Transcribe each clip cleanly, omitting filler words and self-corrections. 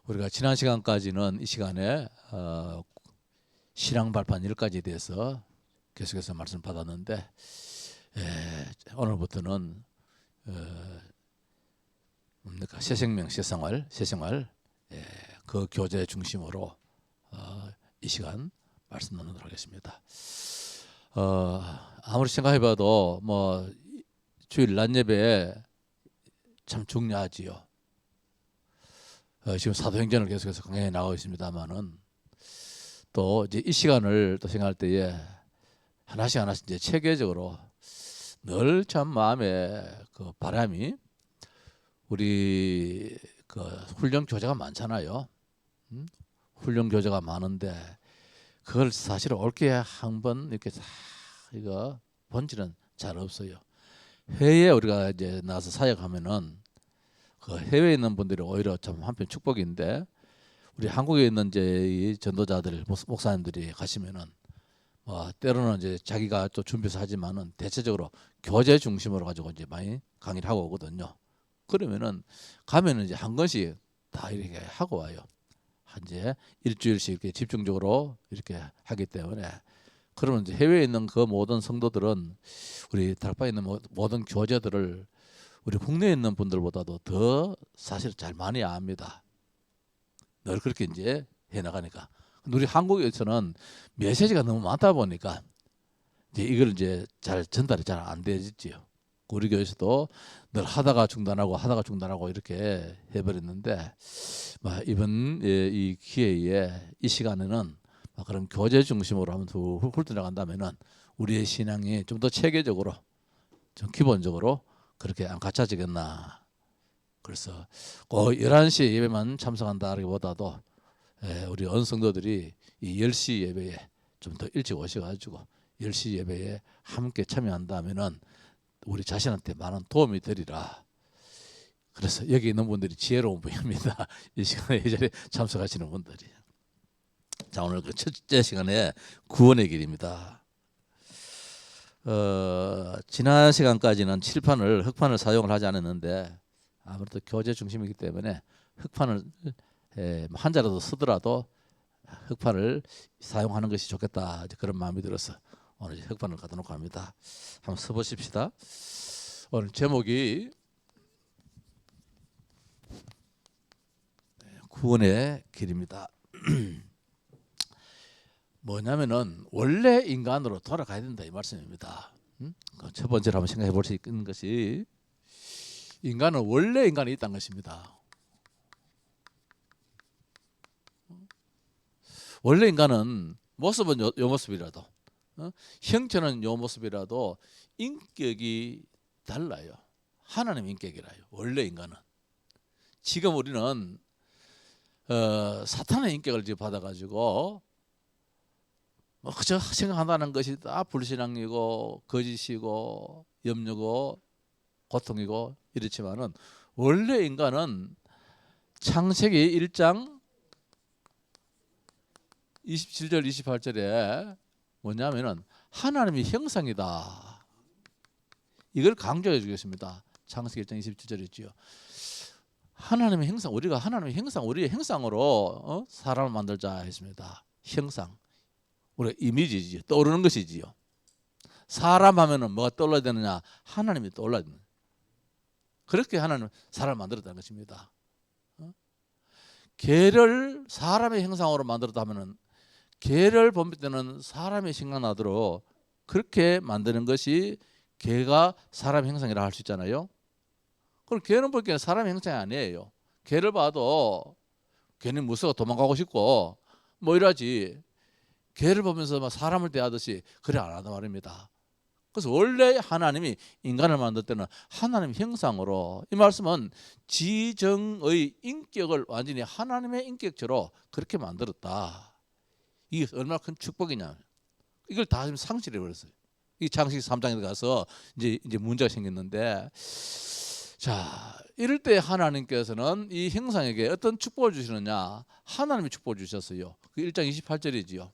우리가 지난 시간까지는 이 시간에 신앙 발판 10가지에 대해서 계속해서 말씀을 받았는데 오늘부터는 뭡니까? 새 생명, 새 생활 그 교제 중심으로 이 시간 말씀 나누도록 하겠습니다. 아무리 생각해봐도 뭐 주일 낮 예배에 참 중요하지요. 지금 사도행전을 계속해서 강연해 나가고 있습니다만은 또 이제 이 시간을 또 생각할 때에 하나씩 이제 체계적으로 늘 참 마음에 그 바람이 우리 그 훈련 교재가 많잖아요. 훈련 교재가 많은데 그걸 사실 옳게 한번 이렇게 다 이거 본질은 잘 없어요. 해외에 우리가 이제 나와서 사역하면은 그 해외에 있는 분들이 오히려 참 한편 축복인데 우리 한국에 있는 이제 이 전도자들 목사님들이 가시면은 때로는 이제 자기가 또 준비해서 하지만은 대체적으로 교제 중심으로 가지고 이제 많이 강의를 하고 오거든요. 그러면은 가면은 이제 한 권씩 다 이렇게 하고 와요. 이제 일주일씩 이렇게 집중적으로 이렇게 하기 때문에 그러면 이제 해외에 있는 그 모든 성도들은 우리 다락방에 있는 모든 교제들을 우리 국내에 있는 분들보다도 더 사실 잘 많이 압니다. 늘 그렇게 이제 해 나가니까. 우리 한국에서는 메시지가 너무 많다 보니까 이제 이걸 이제 잘 전달이 잘 안 되지요. 우리 교회에서도 늘 하다가 중단하고 이렇게 해버렸는데 이번 이 기회에 이 시간에는 그런 교제 중심으로 한번 훑어나간다면은 우리의 신앙이 좀 더 체계적으로 좀 기본적으로 그렇게 안 갖춰지겠나. 그래서 꼭 11시 예배만 참석한다기보다도 우리 언성도들이 이 10시 예배에 좀 더 일찍 오셔가지고 10시 예배에 함께 참여한다면은 우리 자신한테 많은 도움이 되리라. 그래서 여기 있는 분들이 지혜로운 분입니다. 이 시간에 이 자리에 참석하시는 분들이. 자, 오늘 그 첫째 시간에 구원의 길입니다. 지난 시간까지는 흑판을 사용을 하지 않았는데 아무래도 교재 중심이기 때문에 흑판을 한 자라도 쓰더라도 흑판을 사용하는 것이 좋겠다 그런 마음이 들어서 오늘 흑판을 갖다 놓고 합니다. 한번 써보십시다. 오늘 제목이 구원의 길입니다. 뭐냐면은 원래 인간으로 돌아가야 된다 이 말씀입니다. 첫 번째로 한번 생각해 볼 수 있는 것이 인간은 원래 인간이 있다는 것입니다. 원래 인간은 모습은 요 모습이라도 형체는 요 모습이라도 인격이 달라요. 하나님 인격이라요. 원래 인간은. 지금 우리는 사탄의 인격을 받아가지고 그저 생각한다는 것이 다 불신앙이고 거짓이고 염려고 고통이고 이렇지만은 원래 인간은 창세기 1장 27절 28절에 뭐냐면은 하나님의 형상이다. 이걸 강조해 주겠습니다. 창세기 1장 27절이지요. 하나님의 형상, 우리가 하나님의 형상, 우리의 형상으로 사람을 만들자 했습니다. 형상. 우리가 이미지지요. 떠오르는 것이지요. 사람 하면은 뭐가 떠올라야 되느냐? 하나님이 떠올라야 되는. 그렇게 하나님 사람을 만들었다는 것입니다. 개를 사람의 형상으로 만들었다 하면은 개를 볼 때는 사람이 생각나도록 그렇게 만드는 것이 개가 사람의 형상이라 할 수 있잖아요. 그럼 개는 볼 때는 사람의 형상이 아니에요. 개를 봐도 개는 무서워 도망가고 싶고 뭐 이러지. 개를 보면서 막 사람을 대하듯이 그래 안 하단 말입니다. 그래서 원래 하나님이 인간을 만들 때는 하나님 형상으로 이 말씀은 지정의 인격을 완전히 하나님의 인격처럼 그렇게 만들었다. 이게 얼마나 큰 축복이냐. 이걸 다 지금 상실해 버렸어요. 이 창세기 3장에 가서 이제 문제가 생겼는데 자, 이럴 때 하나님께서는 이 형상에게 어떤 축복을 주시느냐? 하나님이 축복을 주셨어요. 그 1장 28절이지요.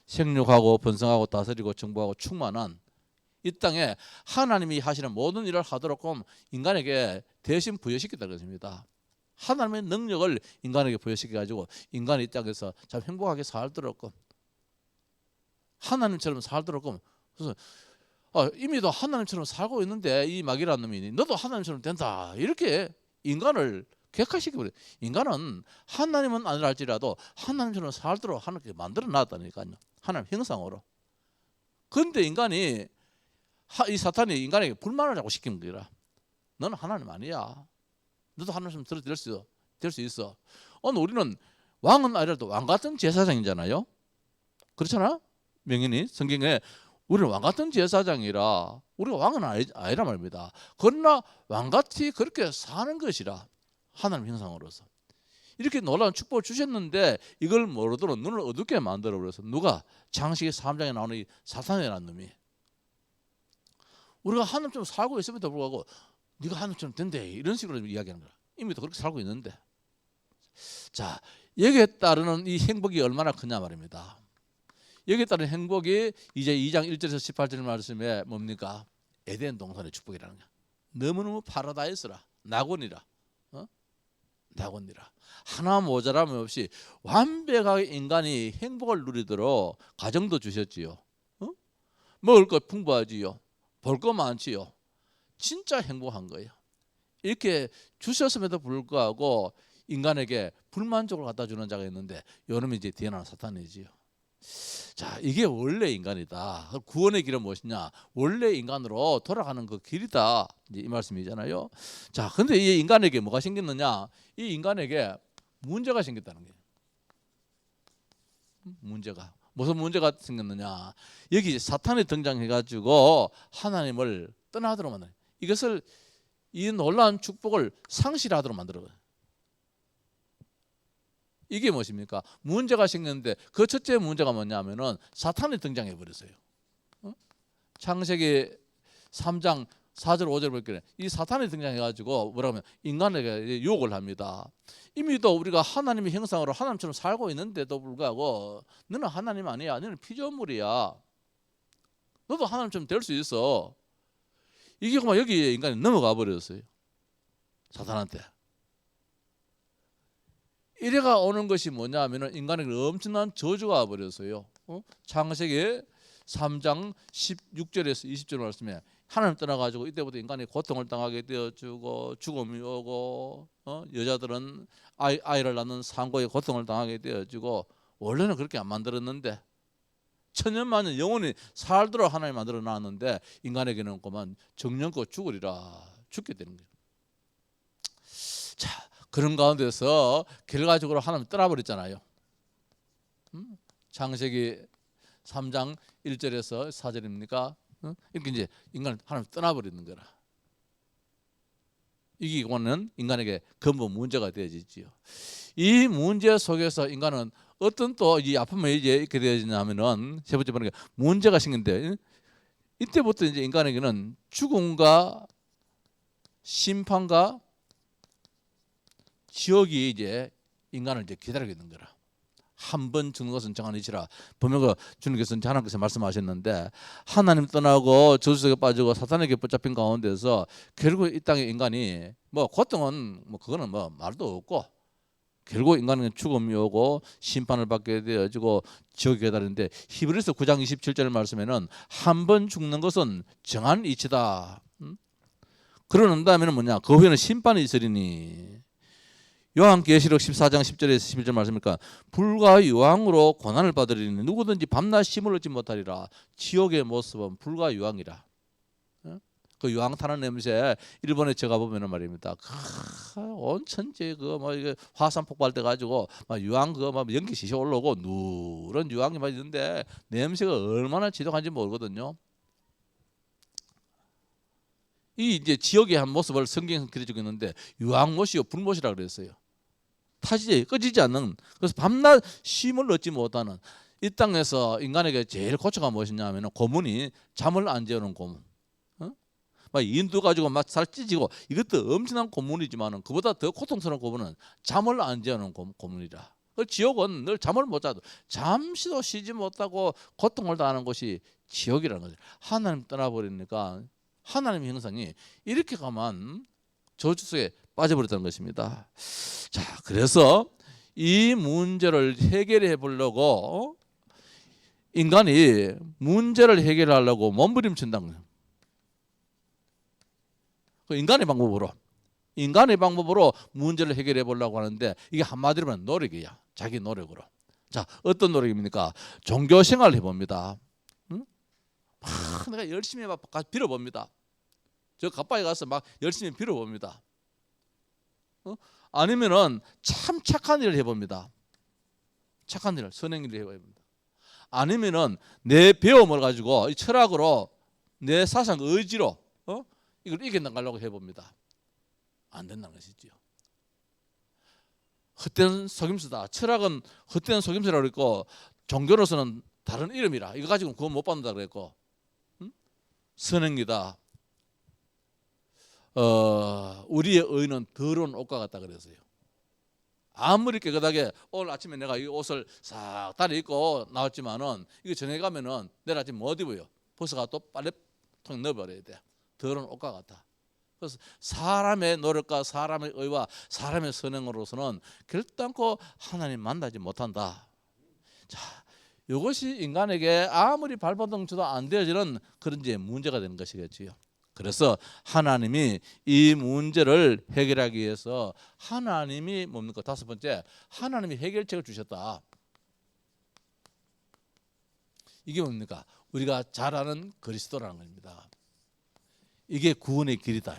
생육하고 번성하고 다스리고 정복하고 충만한 이 땅에 하나님이 하시는 모든 일을 하도록 인간에게 대신 부여시켰다는 것입니다. 하나님의 능력을 인간에게 부여시켜가지고 인간이 이 땅에서 참 행복하게 살도록 하나님처럼 살도록 그래서 이미도 하나님처럼 살고 있는데 이 마귀라는 놈이 너도 하나님처럼 된다 이렇게 인간을 객화시켜버려. 인간은 하나님은 아니랄지라도 하나님처럼 살도록 하나님께 만들어놨다니까요. 하나님 형상으로. 그런데 인간이 이 사탄이 인간에게 불만을 자꾸 시키는 거라. 너는 하나님 아니야. 너도 하나님처럼 될 수 있어. 오늘 우리는 왕은 아니라도 왕 같은 제사장이잖아요. 그렇잖아. 명인이 성경에 우리는 왕 같은 제사장이라 우리가 왕은 아니란 말입니다. 그러나 왕같이 그렇게 사는 것이라 하나님 형상으로서 이렇게 놀라운 축복을 주셨는데 이걸 모르도록 눈을 어둡게 만들어버려서 누가 창세기 3장에 나오는 이 사탄이라는 놈이 우리가 하나님처럼 살고 있음에도 불구하고 네가 하나님처럼 된대 이런 식으로 이야기하는 거야. 이미 또 그렇게 살고 있는데 자 여기에 따르는 이 행복이 얼마나 크냐 말입니다. 여기에 따른 행복이 이제 2장 1절에서 18절 말씀에 뭡니까? 에덴 동산의 축복이라는 거야. 너무너무 파라다이스라 낙원이라 낙원이라 하나 모자람이 없이 완벽하게 인간이 행복을 누리도록 가정도 주셨지요. 먹을 것 풍부하지요. 볼 것 많지요. 진짜 행복한 거예요. 이렇게 주셨음에도 불구하고 인간에게 불만족을 갖다 주는 자가 있는데 요놈이 이제 뒤에 나오는 사탄이지요. 자, 이게 원래 인간이다. 구원의 길은 무엇이냐? 원래 인간으로 돌아가는 그 길이다. 이제 이 말씀이잖아요. 자, 근데 이 인간에게 뭐가 생겼느냐? 이 인간에게 문제가 생겼다는 거예요. 문제가. 무슨 문제가 생겼느냐? 여기 사탄이 등장해가지고 하나님을 떠나도록 만드는 이것을 이 놀라운 축복을 상실하도록 만들어요. 이게 무엇입니까? 문제가 생겼는데 그 첫째 문제가 뭐냐면은 사탄이 등장해 버렸어요. 창세기 3장 4절 5절 볼게요. 이 사탄이 등장해 가지고 뭐라고 하면 인간에게 유혹을 합니다. 이미도 우리가 하나님의 형상으로 하나님처럼 살고 있는데도 불구하고 너는 하나님 아니야. 너는 피조물이야. 너도 하나님처럼 될 수 있어. 이게 막 여기 인간이 넘어가 버렸어요. 사탄한테. 이래가 오는 것이 뭐냐 하면 인간에게 엄청난 저주가 와버렸어요. 창세기 3장 16절에서 20절 말씀에 하나님 떠나가지고 이때부터 인간이 고통을 당하게 되어주고 죽음이 오고 여자들은 아이를 낳는 산고에 고통을 당하게 되어주고 원래는 그렇게 안 만들었는데 천년만년 영원히 살도록 하나님 만들어 놨는데 인간에게는 그만 정령껏 죽으리라 죽게 되는 거예요. 자, 그런 가운데서 결과적으로 하나님 떠나버렸잖아요. 창세기 3장 1절에서 4절입니까? 이렇게 이제 인간을 하나님 떠나버리는 거라. 이게 이거는 인간에게 근본 문제가 되어지지요. 이 문제 속에서 인간은 어떤 또 이 아픔이 이제 이렇게 되어지냐면은 세 번째 보니까 문제가 생긴데 이때부터 이제 인간에게는 죽음과 심판과 지옥이 이제 인간을 이제 기다리고 있는 거라. 한 번 죽는 것은 정한 이치라. 보면 주님께서 하나님께서 말씀하셨는데 하나님 떠나고 저주 속에 빠지고 사탄에게 붙잡힌 가운데서 결국 이 땅의 인간이 뭐 고통은 뭐 그거는 뭐 말도 없고 결국 인간은 죽음이 오고 심판을 받게 되어지고 지옥이 기다리는데 히브리서 9장 27절 말씀에는 한 번 죽는 것은 정한 이치다. 그러는다면 뭐냐? 그 후에는 심판이 있으리니. 요한계시록 14장 10절에서 11절 말씀이니까 불과 유황으로 고난을 받으리니 누구든지 밤낮 쉼을 얻지 못하리라. 지옥의 모습은 불과 유황이라. 그 유황 타는 냄새 일본에 제가 보면은 말입니다. 온 천지에 그뭐 이게 화산 폭발돼 가지고 막 유황 그막 연기 시시 올라오고 누런 유황이 막 있는데 냄새가 얼마나 지독한지 모르거든요. 이 이제 지옥의 한 모습을 성경에서 그려주고 있는데 유황못이요 불못이라 그랬어요. 타지 꺼지지 않는 그래서 밤낮 쉼을 얻지 못하는 이 땅에서 인간에게 제일 고초가 무엇이냐면 고문이 잠을 안 재우는 고문. 막 인두 가지고 막 살 찢지고 이것도 엄청난 고문이지만은 그보다 더 고통스러운 고문은 잠을 안 재우는 고문이라. 그 지옥은 늘 잠을 못 자도 잠시도 쉬지 못하고 고통을 당하는 것이 지옥이라는 거죠. 하나님 떠나버리니까 하나님의 형상이 이렇게 가만 저주 속에 빠져버렸다는 것입니다. 자, 그래서 이 문제를 해결해 보려고 인간이 문제를 해결하려고 몸부림친다는 거예요. 그 인간의 방법으로 문제를 해결해 보려고 하는데 이게 한마디로 하면 노력이야. 자기 노력으로. 자, 어떤 노력입니까? 종교 생활을 해봅니다. 응? 막 내가 열심히 막 빌어봅니다. 저 가까이 가서 막 열심히 빌어봅니다. 아니면은 참 착한 일을 해봅니다. 착한 일을, 선행 일을 해봅니다. 아니면은 내 배움을 가지고 이 철학으로 내 사상 의지로 이걸 이겨나가려고 해봅니다. 안 된다는 것이죠. 헛된 속임수다. 철학은 헛된 속임수라고 그랬고 종교로서는 다른 이름이라 이거 가지고 구원 못 받는다 그랬고 선행이다. 우리의 의는 더러운 옷과 같다 그랬어요. 아무리 깨끗하게 오늘 아침에 내가 이 옷을 싹 다리 입고 나왔지만은 이거 저녁에 가면은 내일 아침 못 입어요. 벗어가 또 빨래통에 넣어버려야 돼. 더러운 옷과 같다. 그래서 사람의 노력과 사람의 의와 사람의 선행으로서는 결단코 하나님 만나지 못한다. 자, 이것이 인간에게 아무리 발버둥 쳐도 안 되어지는 그런 이제 문제가 되는 것이겠지요. 그래서 하나님이 이 문제를 해결하기 위해서 하나님이 뭡니까? 다섯 번째, 하나님이 해결책을 주셨다. 이게 뭡니까? 우리가 잘 아는 그리스도라는 겁니다. 이게 구원의 길이다.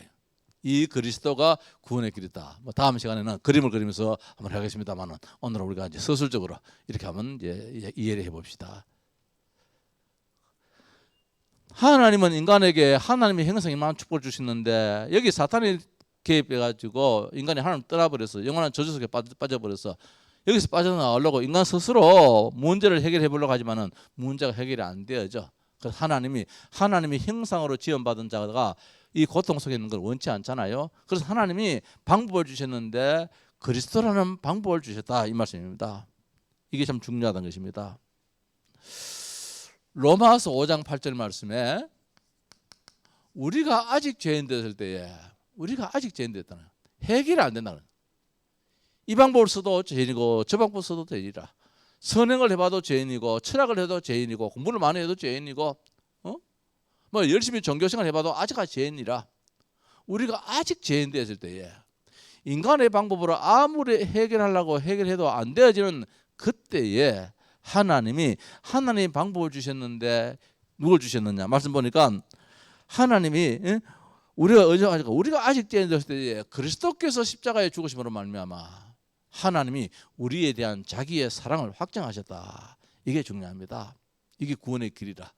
이 그리스도가 구원의 길이다. 뭐 다음 시간에는 그림을 그리면서 한번 하겠습니다만은 오늘은 우리가 이제 서술적으로 이렇게 한번 이제 이해를 해봅시다. 하나님은 인간에게 하나님의 형상이 많은 축복을 주시는데 여기 사탄이 개입해가지고 인간이 하나님 떠나버려서 영원한 저주 속에 빠져버려서 여기서 빠져나가려고 인간 스스로 문제를 해결해 보려고 하지만은 문제가 해결이 안 되어져. 그래서 하나님이 형상으로 지원받은 자가 이 고통 속에 있는 걸 원치 않잖아요. 그래서 하나님이 방법을 주셨는데 그리스도라는 방법을 주셨다 이 말씀입니다. 이게 참 중요하다는 것입니다. 로마서 5장 8절 말씀에 우리가 아직 죄인 됐을 때에 우리가 아직 죄인 됐다는 해결이 안 된다는 이 방법을 써도 죄인이고 저 방법을 써도 죄인이라 선행을 해봐도 죄인이고 철학을 해도 죄인이고 공부를 많이 해도 죄인이고 뭐 열심히 종교생활 해봐도 아직까지 죄인이라 우리가 아직 죄인 됐을 때에 인간의 방법으로 아무리 해결하려고 해결해도 안 되어지는 그때에 하나님이 방법을 주셨는데 누굴 주셨느냐 말씀 보니까 하나님이 우리가 아직 죄인 됐을 때에 그리스도께서 십자가에 죽으심으로 말미암아 하나님이 우리에 대한 자기의 사랑을 확정하셨다. 이게 중요합니다. 이게 구원의 길이라.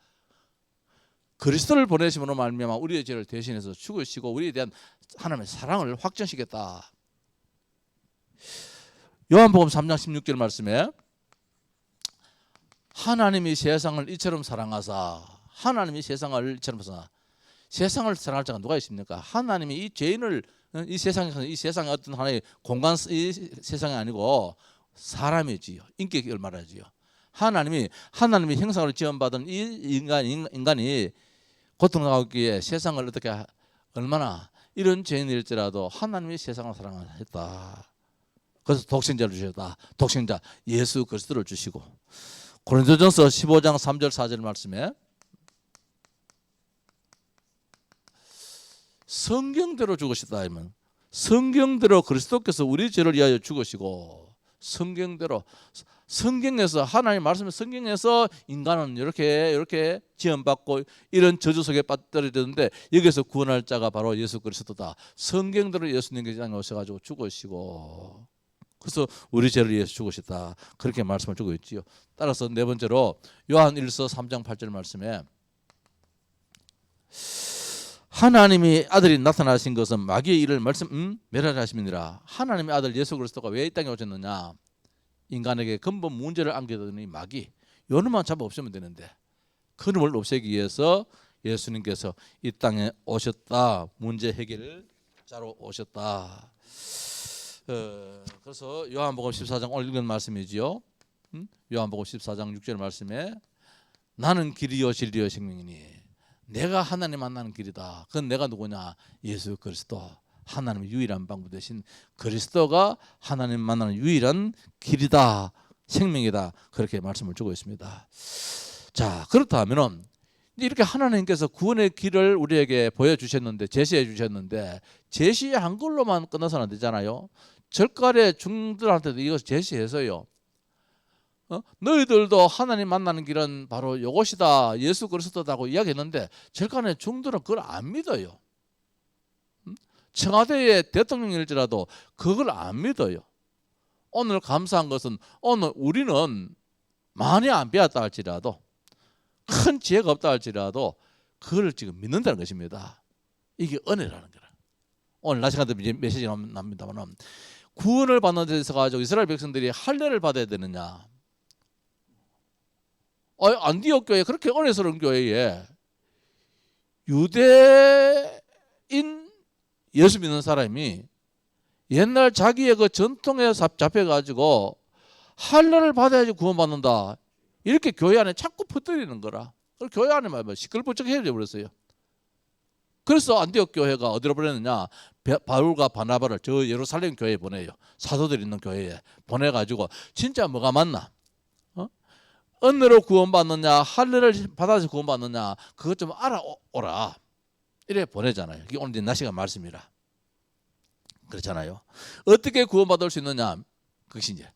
그리스도를 보내심으로 말미암아 우리의 죄를 대신해서 죽으시고 우리에 대한 하나님의 사랑을 확정시켰다. 요한복음 3장 16절 말씀에 하나님이 세상을 이처럼 사랑하사 하나님이 세상을 이처럼 사랑하사 세상을 사랑할 자가 누가 있습니까? 하나님이 이 죄인을 이 세상에 어떤 하나의 공간 이 세상이 아니고 사람이지요. 인격을 말하지요. 하나님이 형상으로 지원받은 이 인간이 고통당하기에 세상을 어떻게 얼마나 이런 죄인일지라도 하나님이 세상을 사랑했다. 그래서 독생자를 주셨다. 독생자 예수 그리스도를 주시고 고린도전서 15장 3절 4절 말씀에 성경대로 죽으셨다 하면 성경대로 그리스도께서 우리 죄를 위하여 죽으시고 성경에서 하나님 말씀의 성경에서 인간은 이렇게 지원받고 이런 저주 속에 빠뜨려졌는데 여기서 구원할 자가 바로 예수 그리스도다. 성경대로 예수님께서 땅에 오셔가지고 죽으시고 그래서 우리 죄를 위해서 죽으셨다. 그렇게 말씀을 주고 있지요. 따라서 네 번째로 요한 1서 3장 8절 말씀에 하나님이 아들이 나타나신 것은 마귀의 일을 멸하심이니라. 하나님의 아들 예수 그리스도가 왜 이 땅에 오셨느냐? 인간에게 근본 문제를 안겨두는 이 마귀 요놈만 잡아 없애면 되는데 그놈을 없애기 위해서 예수님께서 이 땅에 오셨다. 문제 해결자로 오셨다. 그래서 요한복음 14장 오늘 읽은 말씀이지요. 요한복음 14장 6절 말씀에 나는 길이요 진리요 생명이니 내가 하나님 만나는 길이다. 그건 내가 누구냐? 예수 그리스도. 하나님의 유일한 방법 대신 그리스도가 하나님 만나는 유일한 길이다, 생명이다, 그렇게 말씀을 주고 있습니다. 자, 그렇다면은 이렇게 하나님께서 구원의 길을 우리에게 보여주셨는데, 제시해 주셨는데, 제시한 걸로만 끝나서는 안 되잖아요. 절간의 중들한테도 이것을 제시해서요, 너희들도 하나님 만나는 길은 바로 이것이다, 예수 그리스도다고 이야기했는데, 절간의 중들은 그걸 안 믿어요. 청와대의 대통령일지라도 그걸 안 믿어요. 오늘 감사한 것은, 오늘 우리는 많이 안 배웠다 할지라도, 큰 지혜가 없다 할지라도 그걸 지금 믿는다는 것입니다. 이게 은혜라는 거라. 오늘 낮 시간에 메시지 납니다만, 구원을 받는 데 있어 가지고 이스라엘 백성들이 할례를 받아야 되느냐? 안디옥 교회, 그렇게 은혜스러운 교회에 유대인 예수 믿는 사람이 옛날 자기의 그 전통에 잡혀가지고 할례를 받아야지 구원받는다, 이렇게 교회 안에 자꾸 퍼뜨리는 거라. 교회 안에 막 시끌벅적해져 버렸어요. 그래서 안디옥 교회가 어디로 보냈느냐? 바울과 바나바를 저 예루살렘 교회에 보내요. 사도들 있는 교회에 보내가지고 진짜 뭐가 맞나? 은혜로 구원받느냐, 할례를 받아서 구원받느냐, 그것 좀 알아오라, 이래 보내잖아요. 이게 오늘 날씨가 말씀이라 그렇잖아요. 어떻게 구원받을 수 있느냐? 그것이 이제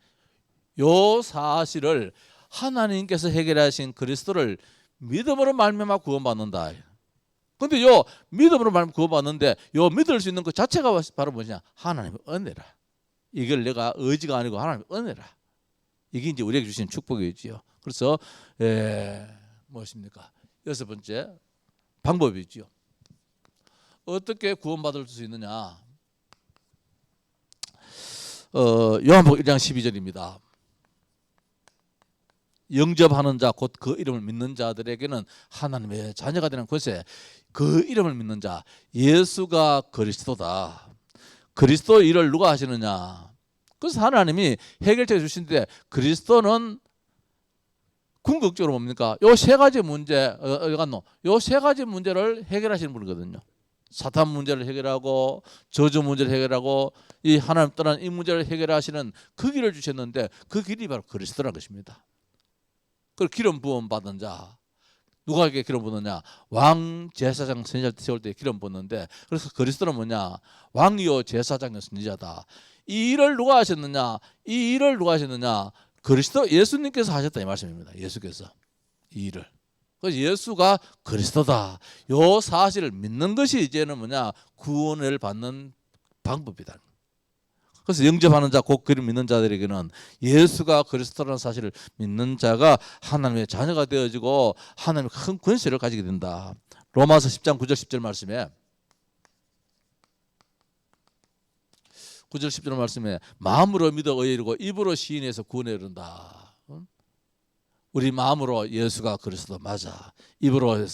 요 사실을 하나님께서 해결하신 그리스도를 믿음으로 말미암아 구원받는다. 근데 요 믿음으로 말미암아 구원받는데, 요 믿을 수 있는 그 자체가 바로 뭐냐? 하나님의 은혜라. 이걸 내가 의지가 아니고 하나님의 은혜라. 이게 이제 우리에게 주신 축복이지요. 그래서 무엇입니까? 여섯 번째 방법이지요. 어떻게 구원받을 수 있느냐? 요한복음 1장 12절입니다. 영접하는 자, 곧 그 이름을 믿는 자들에게는 하나님의 자녀가 되는 것에, 그 이름을 믿는 자, 예수가 그리스도다. 그리스도 일을 누가 하시느냐? 그래서 하나님이 해결책 주신데, 그리스도는 궁극적으로 뭡니까? 요 세 가지 문제, 요 세 가지 문제를 해결하시는 분이거든요. 사탄 문제를 해결하고, 저주 문제를 해결하고, 이 하나님 떠난 이 문제를 해결하시는 그 길을 주셨는데, 그 길이 바로 그리스도라는 것입니다. 그 기름 부음 받은 자, 누가에게 기름 부느냐? 왕 제사장 선지자 세울 때 기름 부었는데, 그래서 그리스도는 뭐냐? 왕이요 제사장이요 선지자다. 이 일을 누가 하셨느냐? 이 일을 누가 하셨느냐? 그리스도 예수님께서 하셨다, 이 말씀입니다. 예수께서 이 일을. 그래서 예수가 그리스도다, 요 사실을 믿는 것이 이제는 뭐냐? 구원을 받는 방법이다. 그래서 영접하는 자, 곧 그를 믿는 자들에게는 예수가 그리스도라는 사실을 믿는 자가 하나님의 자녀가 되어지고 하나님의 큰 권세를 가지게 된다. 로마서 10장 9절 10절 말씀에, 9절 10절 말씀에, 마음으로 믿어 의에 이르고 입으로 시인해서 구원에 이른다. 우리 마음으로 예수가 그리스도 맞아, 입으로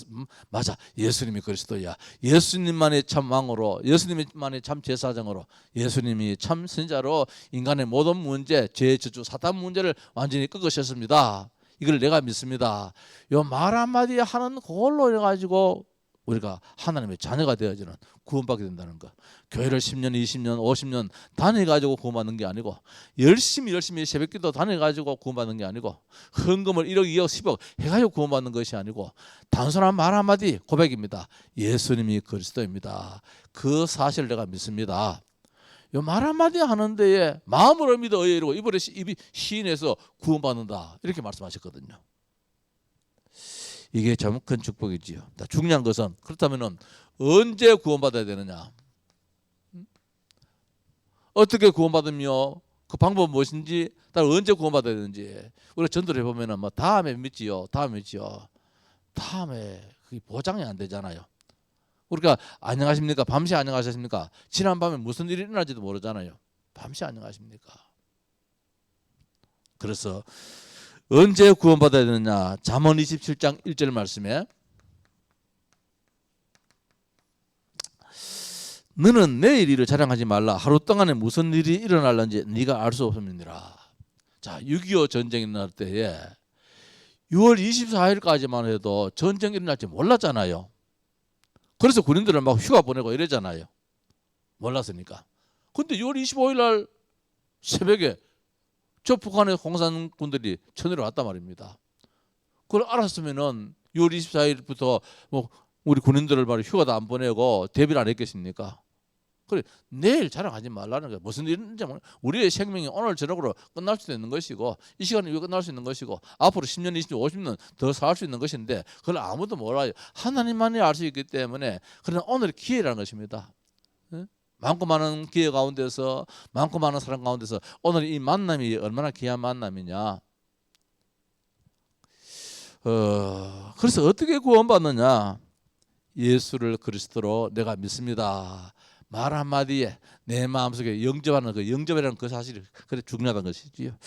맞아, 예수님이 그리스도야, 예수님만이 참 왕으로, 예수님만이 참 제사장으로, 예수님이 참 선지자로 인간의 모든 문제, 죄, 저주, 사탄 문제를 완전히 꺾으셨습니다. 이걸 내가 믿습니다. 요 말 한마디 하는 그걸로 해가지고 우리가 하나님의 자녀가 되어지는, 구원받게 된다는 거. 교회를 10년, 20년, 50년 다녀가지고 구원받는 게 아니고, 열심히 새벽기도 다녀가지고 구원받는 게 아니고, 헌금을 1억, 2억, 10억 해가지고 구원받는 것이 아니고, 단순한 말 한마디 고백입니다. 예수님이 그리스도입니다. 그 사실을 내가 믿습니다. 요 말 한마디 하는 데에 마음으로 믿어 의에 이르고 입으로 시인해서 구원받는다, 이렇게 말씀하셨거든요. 이게 참 큰 축복이지요. 중요한 것은, 그렇다면 언제 구원받아야 되느냐? 어떻게 구원받으며 그 방법은 무엇인지, 언제 구원받아야 되는지 우리가 전도를 해보면 뭐 다음에 믿지요, 다음에 그게 보장이 안 되잖아요. 우리가 안녕하십니까? 밤새 안녕하셨습니까? 지난 밤에 무슨 일이 일어날지도 모르잖아요. 밤새 안녕하십니까? 그래서 언제 구원받아야 되느냐? 잠언 27장 1절 말씀에, 너는 내일 일을 자랑하지 말라. 하루 동안에 무슨 일이 일어날는지 네가 알 수 없음이니라. 자, 6.25 전쟁이 일어날 때에 6월 24일까지만 해도 전쟁이 일어날지 몰랐잖아요. 그래서 군인들을 막 휴가 보내고 이러잖아요. 몰랐으니까. 근데 6월 25일 날 새벽에 저 북한의 공산군들이 쳐내려 왔단 말입니다. 그걸 알았으면은 6월 24일부터 뭐 우리 군인들을 말이 휴가도 안 보내고 대비를 안 했겠습니까? 그래 내일 자랑하지 말라는 거야. 무슨 일인지 우리의 생명이 오늘 저녁으로 끝날 수도 있는 것이고 이 시간에 끝날 수 있는 것이고 앞으로 10년, 20년, 50년 더 살 수 있는 것인데 그걸 아무도 몰라요. 하나님만이 알 수 있기 때문에 그러나 오늘의 기회라는 것입니다. 많고 많은 기회 가운데서 많고 많은 사람 가운데서 오늘 이 만남이 얼마나 귀한 만남이냐. 그래서 어떻게 구원받느냐. 예수를 그리스도로 내가 믿습니다. 말 한마디에 내 마음속에 영접하는 그 영접이라는 그 사실이 그래 중요하다는 것이지요.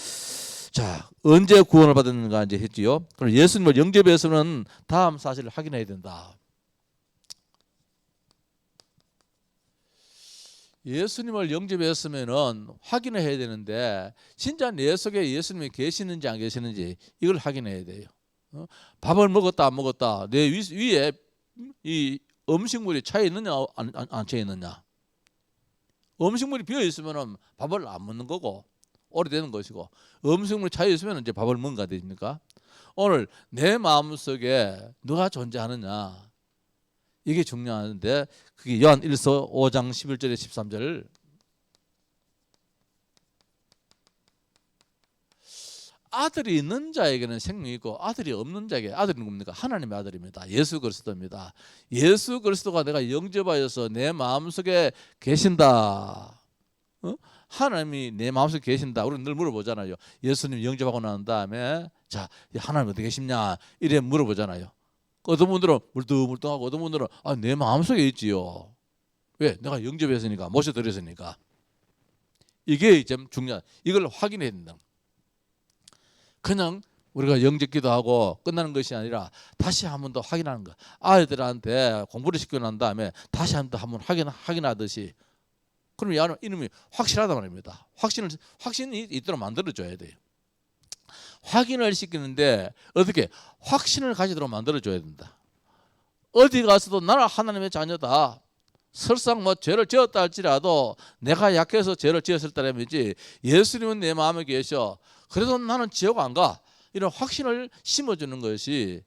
자, 언제 구원을 받았는가 이제 했지요. 그럼 예수님을 영접해서는 다음 사실을 확인해야 된다. 예수님을 영접했으면은 확인을 해야 되는데 진짜 내 속에 예수님이 계시는지 안 계시는지 이걸 확인해야 돼요. 밥을 먹었다 안 먹었다 내 위에 이 음식물이 차 있느냐 안 차 있느냐. 음식물이 비어 있으면은 밥을 안 먹는 거고 오래되는 것이고 음식물이 차 있으면 이제 밥을 먹는가 됩니까? 오늘 내 마음속에 누가 존재하느냐 이게 중요한데 그게 요한 1서 5장 11절에 13절 아들이 있는 자에게는 생명이 있고 아들이 없는 자에게 아들이 누굽니까? 하나님의 아들입니다. 예수 그리스도입니다. 예수 그리스도가 내가 영접하여서 내 마음속에 계신다. 하나님이 내 마음속에 계신다. 우리는 늘 물어보잖아요. 예수님 영접하고 난 다음에 자 하나님 어디 계시냐 이래 물어보잖아요. 어떤 분들은 물뚱물뚱하고 어떤 분들은 내 마음속에 있지요. 왜? 내가 영접했으니까 모셔드렸으니까. 이게 좀 중요한 이걸 확인해야 된다. 그냥 우리가 영접기도 하고 끝나는 것이 아니라 다시 한 번 더 확인하는 거. 아이들한테 공부를 시키고 난 다음에 다시 한 번 확인하듯이 그러면 이놈이 확실하단 말입니다. 확신이 있도록 만들어줘야 돼요. 확인을 시키는데 어떻게 확신을 가지도록 만들어줘야 된다. 어디 가서도 나는 하나님의 자녀다. 설상 뭐 죄를 지었다 할지라도 내가 약해서 죄를 지었을 때라면지 예수님은 내 마음에 계셔. 그래도 나는 지옥 안 가. 이런 확신을 심어주는 것이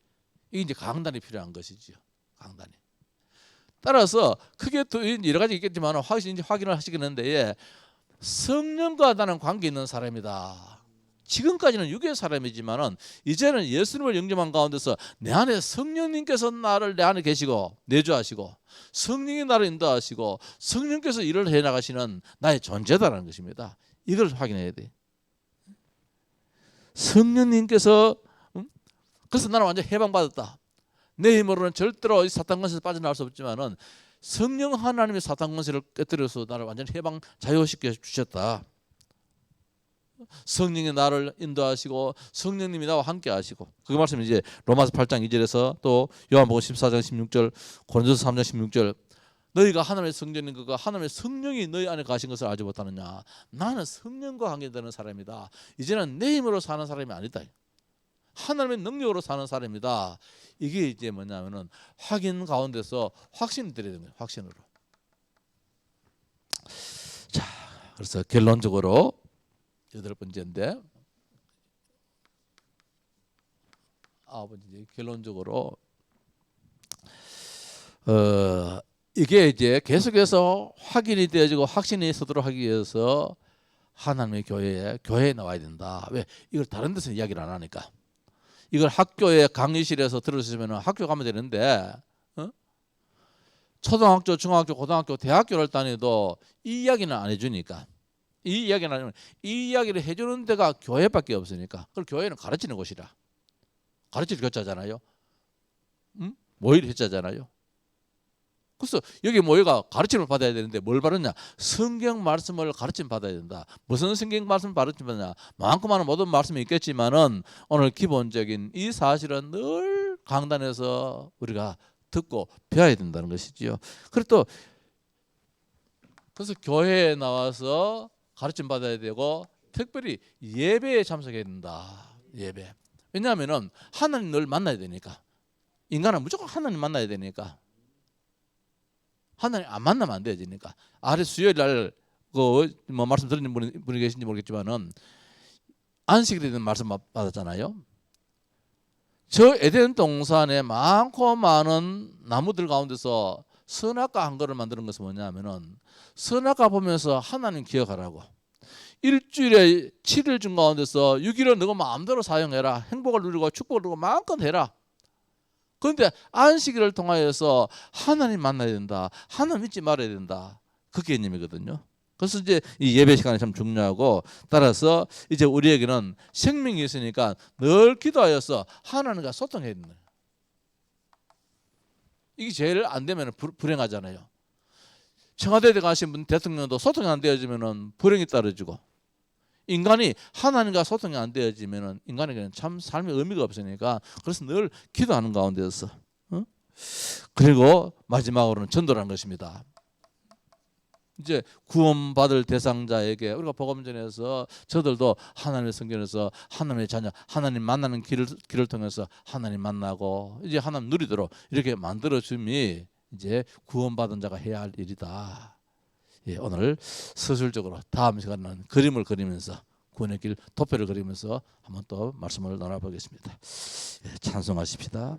이게 이제 강단이 필요한 것이지요. 강단이. 따라서 크게 여러 가지 있겠지만 확인을 하시겠는데 성령과 나는 관계 있는 사람이다. 지금까지는 육의 사람이지만은 이제는 예수님을 영접한 가운데서 내 안에 성령님께서 나를 내 안에 계시고 내주하시고 성령이 나를 인도하시고 성령께서 일을 해 나가시는 나의 존재다라는 것입니다. 이걸 확인해야 돼. 성령님께서 그래서 나는 완전 해방받았다. 내 힘으로는 절대로 이 사탄 권세에서 빠져나올 수 없지만은 성령 하나님의 사탄 권세를 깨뜨려서 나를 완전 해방 자유시켜 주셨다. 성령이 나를 인도하시고 성령님이 나와 함께 하시고 그 말씀이 이제 로마서 8장 2절에서 또 요한복음 14장 16절 고린도서 3장 16절 너희가 하나님의 성전인 것과 하나님의 성령이 너희 안에 가신 것을 알지 못하느냐. 나는 성령과 관계되는 사람이다. 이제는 내 힘으로 사는 사람이 아니다. 하나님의 능력으로 사는 사람이다. 이게 이제 뭐냐면은 확인 가운데서 확신이 들어야 됩니다. 확신으로. 자, 그래서 결론적으로 8번째인데 9번째 결론적으로 이게 이제 계속해서 확인이 되어지고 확신이 서도록 하기 위해서 하나님의 교회에 나와야 된다. 왜? 이걸 다른 데서 이야기를 안 하니까. 이걸 학교에 강의실에서 들으시면 학교 가면 되는데 초등학교, 중학교, 고등학교, 대학교를 다녀도 이 이야기는 안 해주니까 이 이야기를 해주는 데가 교회밖에 없으니까 그걸 교회는 가르치는 곳이라 가르칠 교자잖아요. 모일 회자잖아요. 그래서 여기 모여가 가르침을 받아야 되는데 뭘 받았냐? 성경 말씀을 가르침 받아야 된다. 무슨 성경 말씀을 가르침 받느냐? 많고 많은 모든 말씀이 있겠지만은 오늘 기본적인 이 사실은 늘 강단에서 우리가 듣고 배워야 된다는 것이지요. 그래서 교회에 나와서 가르침 받아야 되고 특별히 예배에 참석해야 된다. 예배. 왜냐하면은 하나님 늘 만나야 되니까. 인간은 무조건 하나님 만나야 되니까. 하나님 안 만나면 안 되니까. 아래 수요일 날 그 뭐 말씀 들은 분이 계신지 모르겠지만은 안식일에 대한 말씀 받았잖아요. 저 에덴 동산에 많고 많은 나무들 가운데서 선악과 한 그릇 만드는 것은 뭐냐면은 선악과 보면서 하나님 기억하라고. 일주일에 7일 중 가운데서 6일은 너가 마음대로 사용해라. 행복을 누리고 축복을 누리고 마음껏 해라. 그런데 안식일을 통하여서 하나님 만나야 된다. 하나님 잊지 말아야 된다. 그 개념이거든요. 그래서 이제 이 예배 시간이 참 중요하고, 따라서 이제 우리에게는 생명이 있으니까 늘 기도하여서 하나님과 소통해야 된다. 이게 제일 안 되면 불행하잖아요. 청와대에 가신 분 대통령도 소통이 안 되어지면 불행이 떨어지고, 인간이 하나님과 소통이 안 되어지면 인간에게는 참 삶의 의미가 없으니까, 그래서 늘 기도하는 가운데서 그리고 마지막으로는 전도라는 것입니다. 이제 구원받을 대상자에게 우리가 복음 전해서 저들도 하나님의 성경에서 하나님의 자녀, 하나님 만나는 길을 통해서 하나님 만나고 이제 하나님 누리도록 이렇게 만들어줌이 이제 구원받은 자가 해야 할 일이다. 예, 오늘 서술적으로 다음 시간에는 그림을 그리면서 구원의 길 도표를 그리면서 한번 또 말씀을 나눠보겠습니다. 예, 찬송하십시다.